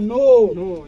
No.